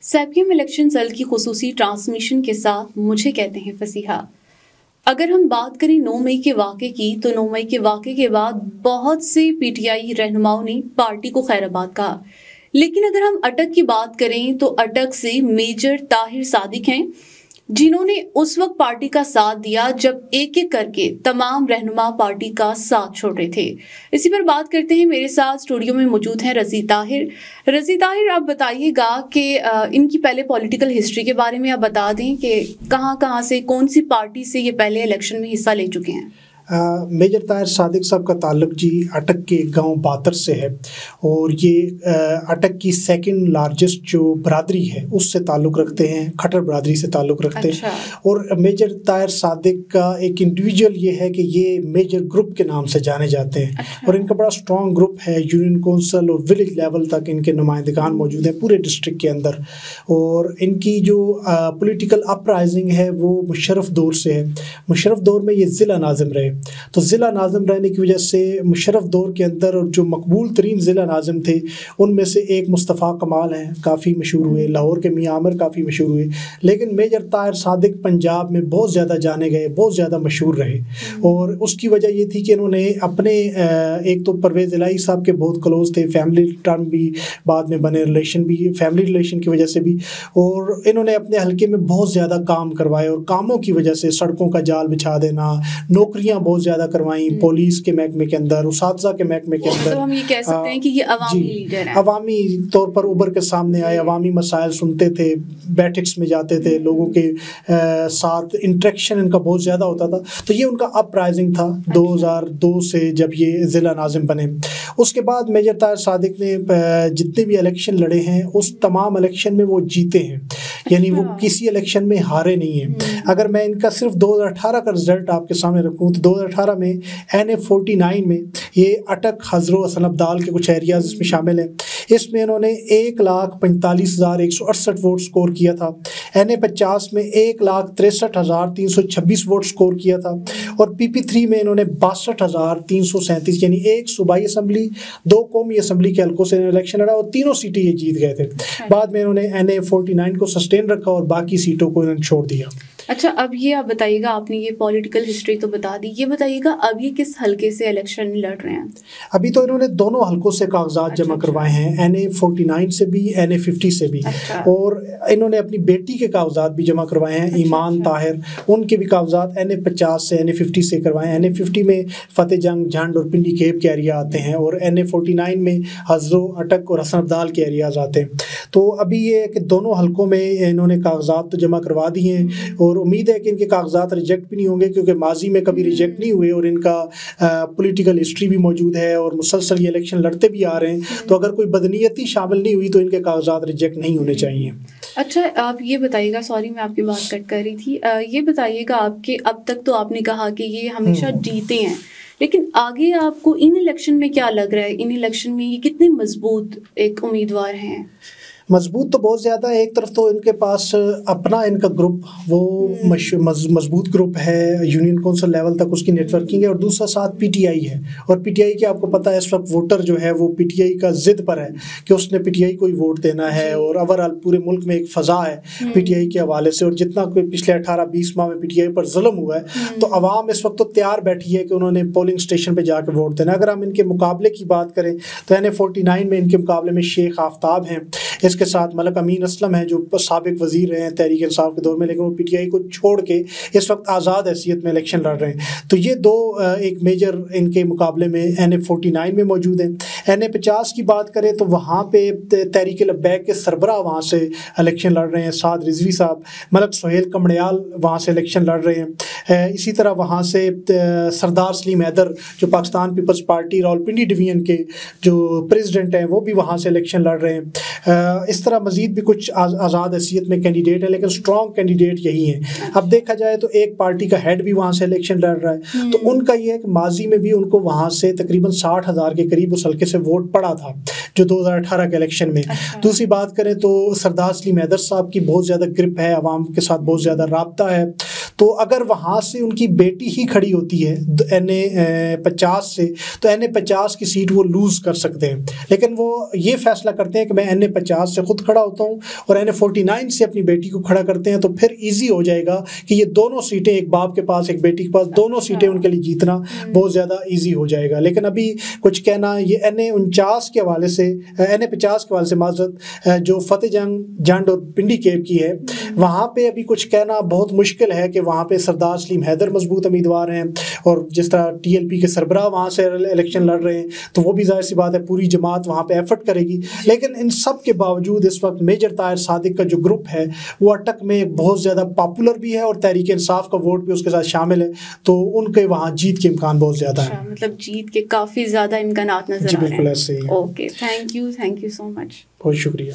سیپیم election cell کی خصوصی transmission کے ساتھ مجھے کہتے ہیں فصیحہ۔ اگر ہم بات کریں 9 مئی کے واقعے کی تو 9 مئی کے واقعے کے بعد بہت سے پی ٹی آئی رہنماؤں نے پارٹی کو خیر آباد کہا، لیکن اگر ہم اٹک کی بات کریں تو اٹک سے میجر طاہر صادق ہیں جنہوں نے اس وقت پارٹی کا ساتھ دیا جب ایک ایک کر کے تمام رہنما پارٹی کا ساتھ چھوڑ رہے تھے۔ اسی پر بات کرتے ہیں، میرے ساتھ اسٹوڈیو میں موجود ہیں رضی طاہر۔ رضی طاہر، آپ بتائیے گا کہ ان کی پہلے پولیٹیکل ہسٹری کے بارے میں آپ بتا دیں کہ کہاں سے کون سی پارٹی سے یہ پہلے الیکشن میں حصہ لے چکے ہیں۔ میجر طاہر صادق صاحب کا تعلق اٹک کے گاؤں باتر سے ہے، اور یہ اٹک کی سیکنڈ لارجسٹ جو برادری ہے اس سے تعلق رکھتے ہیں، کھٹر برادری سے تعلق رکھتے ہیں۔ اور میجر طاہر صادق کا ایک انڈیویجول یہ ہے کہ یہ میجر گروپ کے نام سے جانے جاتے ہیں، اور ان کا بڑا اسٹرانگ گروپ ہے، یونین کونسل اور ولیج لیول تک ان کے نمائندگان موجود ہیں پورے ڈسٹرکٹ کے اندر۔ اور ان کی جو پولیٹیکل اپ رائزنگ ہے وہ مشرف دور سے ہے۔ مشرف دور میں یہ ضلع ناظم رہے، تو ضلع ناظم رہنے کی وجہ سے مشرف دور کے اندر اور جو مقبول ترین ضلع ناظم تھے ان میں سے ایک مصطفیٰ کمال ہیں، کافی مشہور ہوئے، لاہور کے میاں عامر کافی مشہور ہوئے، لیکن میجر طاہر صادق پنجاب میں بہت زیادہ جانے گئے، بہت زیادہ مشہور رہے۔ اور اس کی وجہ یہ تھی کہ انہوں نے اپنے ایک تو پرویز الہی صاحب کے بہت کلوز تھے، فیملی ٹرم بھی بعد میں بنے، ریلیشن بھی فیملی ریلیشن کی وجہ سے بھی، اور انہوں نے اپنے حلقے میں بہت زیادہ کام کروائے، اور کاموں کی وجہ سے سڑکوں کا جال بچھا دینا، نوکریاں بہت زیادہ کروائیں پولیس کے محکمے کے اندر، اساتذہ کے محکمے کے اندر۔ تو ہم یہ کہہ سکتے ہیں کہ یہ عوامی لیڈر ہیں، عوامی طور پر ابھر کے سامنے آئے، عوامی مسائل سنتے تھے، بیٹھکس میں جاتے تھے، لوگوں کے ساتھ انٹریکشن ان کا بہت زیادہ ہوتا تھا۔ تو یہ ان کا اپ رائزنگ تھا 2002 سے جب یہ ضلع ناظم بنے۔ اس کے بعد میجر طاہر صادق نے جتنے بھی الیکشن لڑے ہیں اس تمام الیکشن میں وہ جیتے ہیں، یعنی وہ کسی الیکشن میں ہارے نہیں ہیں۔ اگر میں ان کا صرف 2018 کا رزلٹ آپ کے سامنے رکھوں تو 2018 میں NA49 میں یہ اٹک، ہزرو، حسن ابدال کے کچھ ایریاز اس میں شامل ہیں، اس میں انہوں نے 1,45,168 ووٹ سکور کیا تھا۔ NA50 میں 1,63,326 ووٹ سکور کیا تھا، اور PP3 میں انہوں نے 62,337 یعنی ایک صوبائی اسمبلی، 2 قومی اسمبلی کے حلقوں سے الیکشن لڑا، اور تینوں سیٹیں یہ جیت گئے تھے۔ بعد میں انہوں نے NA49 کو سسٹین رکھا اور باقی سیٹوں کو انہوں نے چھوڑ دیا۔ اچھا، اب یہ آپ بتائیے گا، آپ نے یہ پولیٹیکل ہسٹری تو بتا دی، یہ بتائیے گا اب یہ کس حلقے سے الیکشن لڑ رہے ہیں؟ ابھی تو انہوں نے دونوں حلقوں سے کاغذات جمع کروائے ہیں، NA49 سے بھی، NA50 سے بھی، اور انہوں نے اپنی بیٹی کے کاغذات بھی جمع کروائے ہیں، ایمان طاہر، ان کے بھی کاغذات NA50 سے، NA50 سے کروائے ہیں۔ NA50 میں فتح جنگ، جھنڈ اور پنڈی کھیپ کے ایریا آتے ہیں، اور NA49 میں ہزرو، اٹک اور حسن ابدال کے ایریاز آتے ہیں۔ تو ابھی یہ کہ دونوں حلقوں میں انہوں نے کاغذات تو جمع کروا دیے ہیں، اور امید ہے کہ ان کے کاغذات ریجیکٹ بھی نہیں ہوں گے، کیونکہ ماضی میں کبھی ریجیکٹ نہیں ہوئے، اور ان کا پولیٹیکل ہسٹری بھی موجود ہے، اور مسلسل یہ الیکشن لڑتے بھی آ رہے ہیں، تو اگر کوئی بدنیتی شامل نہیں ہوئی تو ان کے کاغذات ریجیکٹ نہیں ہونے چاہیے۔ اچھا، آپ یہ بتائیے گا، سوری میں آپ کی بات کٹ کر رہی تھی، یہ بتائیے گا آپ کے اب تک تو آپ نے کہا کہ یہ ہمیشہ جیتے ہیں، لیکن آگے آپ کو ان الیکشن میں کیا لگ رہا ہے؟ ان الیکشن میں یہ کتنے مضبوط ایک امیدوار ہیں؟ مضبوط تو بہت زیادہ ہے۔ ایک طرف تو ان کے پاس اپنا ان کا گروپ وہ مضبوط گروپ ہے، یونین کونسل لیول تک اس کی نیٹ ورکنگ ہے، اور دوسرا ساتھ پی ٹی آئی ہے، اور پی ٹی آئی کے آپ کو پتہ ہے اس وقت ووٹر جو ہے وہ پی ٹی آئی کا ضد پر ہے کہ اس نے پی ٹی آئی کو ہی ووٹ دینا ہے، اور اوورآل پورے ملک میں ایک فضا ہے پی ٹی آئی کے حوالے سے، اور جتنا کوئی پچھلے 18-20 ماہ میں پی ٹی آئی پر ظلم ہوا ہے تو عوام اس وقت تو تیار بیٹھی ہے کہ انہوں نے پولنگ اسٹیشن پہ جا کے ووٹ دینا۔ اگر ہم ان کے مقابلے کی بات کریں تو NA49 میں ان کے مقابلے میں شیخ آفتاب ہیں، اس کے ساتھ ملک امین اسلم ہے جو سابق وزیر رہے ہیں تحریک انصاف کے دور میں، لیکن وہ پی ٹی آئی کو چھوڑ کے اس وقت آزاد حیثیت میں الیکشن لڑ رہے ہیں۔ تو یہ دو ایک میجر ان کے مقابلے میں NA49 میں موجود ہیں۔ NA50 کی بات کریں تو وہاں پہ تحریک لبیک کے سربراہ وہاں سے الیکشن لڑ رہے ہیں، سعد رضوی صاحب، ملک سہیل کمڑیال وہاں سے الیکشن لڑ رہے ہیں۔ اسی طرح وہاں سے سردار سلیم حیدر جو Pakistan Peoples Party Rawalpindi division کے جو پریزیڈنٹ ہیں وہ بھی وہاں سے الیکشن لڑ رہے ہیں۔ اس طرح مزید بھی کچھ آزاد حیثیت میں کینڈیڈیٹ ہیں، لیکن اسٹرانگ کینڈیڈیٹ یہی ہیں۔ اب دیکھا جائے تو ایک پارٹی کا ہیڈ بھی وہاں سے الیکشن لڑ رہا ہے، تو ان کا یہ ہے کہ ماضی میں بھی ان کو وہاں سے تقریباً 60,000 کے قریب اس حلقے سے ووٹ پڑا تھا جو 2018 کے الیکشن میں۔ دوسری بات کریں تو سردار سلیم حیدر صاحب کی بہت زیادہ گرپ ہے، عوام کے ساتھ بہت زیادہ رابطہ ہے، تو اگر وہاں سے ان کی بیٹی ہی کھڑی ہوتی ہے NA-50 سے تو NA-50 کی سیٹ وہ لوز کر سکتے ہیں، لیکن وہ یہ فیصلہ کرتے ہیں کہ میں NA-50 سے خود کھڑا ہوتا ہوں اور NA-49 سے اپنی بیٹی کو کھڑا کرتے ہیں، تو پھر ایزی ہو جائے گا کہ یہ دونوں سیٹیں، ایک باپ کے پاس ایک بیٹی کے پاس، دونوں سیٹیں ان کے لیے جیتنا بہت زیادہ ایزی ہو جائے گا۔ لیکن ابھی کچھ کہنا یہ NA-49 کے حوالے سے، NA-50 کے حوالے سے معذرت، جو فتح جنگ اور پنڈی کیپ کی ہے، وہاں پہ ابھی کچھ کہنا بہت مشکل ہے کہ وہاں پہ سردار سلیم حیدر مضبوط امیدوار ہیں، اور جس طرح TLP کے سربراہ وہاں سے الیکشن لڑ رہے ہیں، تو وہ بھی ظاہر سی بات ہے پوری جماعت وہاں پہ ایفرٹ کرے گی۔ لیکن ان سب کے باوجود اس وقت میجر طاہر صادق کا جو گروپ ہے وہ اٹک میں بہت زیادہ پاپولر بھی ہے، اور تحریک انصاف کا ووٹ بھی اس کے ساتھ شامل ہے، تو ان کے وہاں جیت کے امکان بہت زیادہ ہیں۔ مطلب جیت کے کافی زیادہ امکانات نظر آ رہے ہیں۔ جی بالکل ایسے ہی۔ اوکے، تھینک یو سو مچ، بہت شکریہ۔